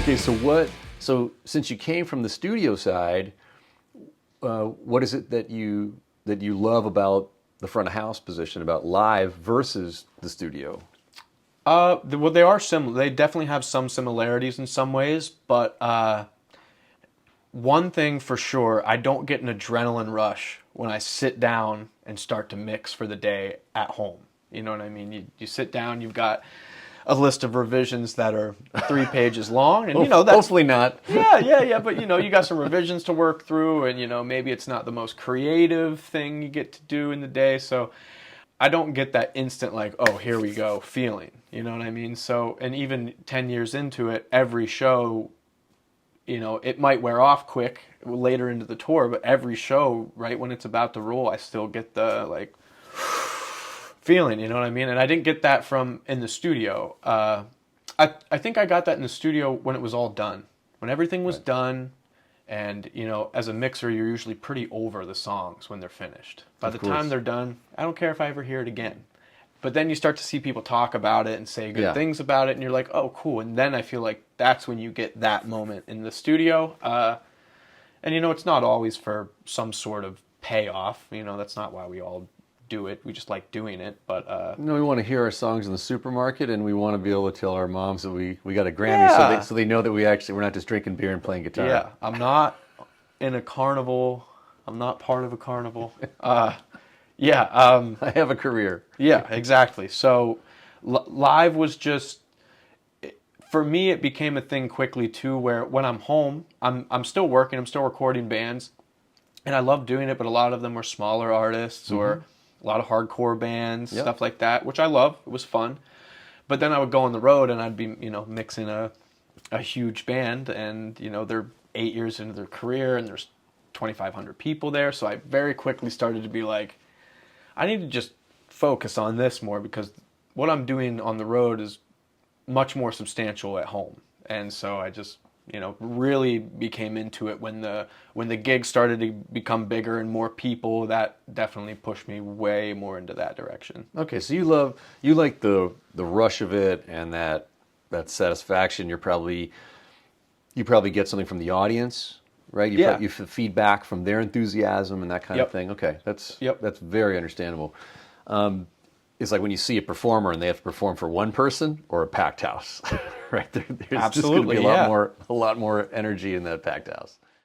Okay, so since you came from the studio side, what is it that you love about the front of house position, about live versus the studio? Well, they are similar. They definitely have some similarities in some ways, but one thing for sure, I don't get an adrenaline rush when I sit down and start to mix for the day at home. You know what I mean? You sit down, you've got a list of revisions that are 3 pages long, and that's Hopefully not. yeah. But you got some revisions to work through, and maybe it's not the most creative thing you get to do in the day, so I don't get that instant like, oh, here we go feeling. You know what I mean? So, and even 10 years into it, every show, it might wear off quick later into the tour, but every show, right when it's about to roll, I still get the like feeling, you know what I mean? And I didn't get that from in the studio. I think I got that in the studio when it was all done. When everything was done, and as a mixer, you're usually pretty over the songs when they're finished. By the time they're done, I don't care if I ever hear it again. But then you start to see people talk about it and say good things about it, and you're like, oh, cool. And then I feel like that's when you get that moment in the studio. And it's not always for some sort of payoff. That's not why we all do it. We just like doing it. But we want to hear our songs in the supermarket, and we want to be able to tell our moms that we got a Grammy, so they know that we're not just drinking beer and playing guitar. Yeah, I'm not in a carnival. I'm not part of a carnival. I have a career. Yeah, exactly. So live was just, for me, it became a thing quickly too, where when I'm home, I'm still working, I'm still recording bands, and I love doing it, but a lot of them were smaller artists or a lot of hardcore bands, stuff like that, which I love. It was fun. But then I would go on the road and I'd be, mixing a huge band, and, they're 8 years into their career and there's 2,500 people there. So I very quickly started to be like, I need to just focus on this more, because what I'm doing on the road is much more substantial at home. And so I just, really became into it when the gigs started to become bigger and more people. That definitely pushed me way more into that direction. Okay, so you like the rush of it and that satisfaction. You probably get something from the audience. Right, you feedback from their enthusiasm and that kind of thing. Okay, that's very understandable. It's like when you see a performer and they have to perform for one person or a packed house, right? There's just going to be a lot more energy in that packed house.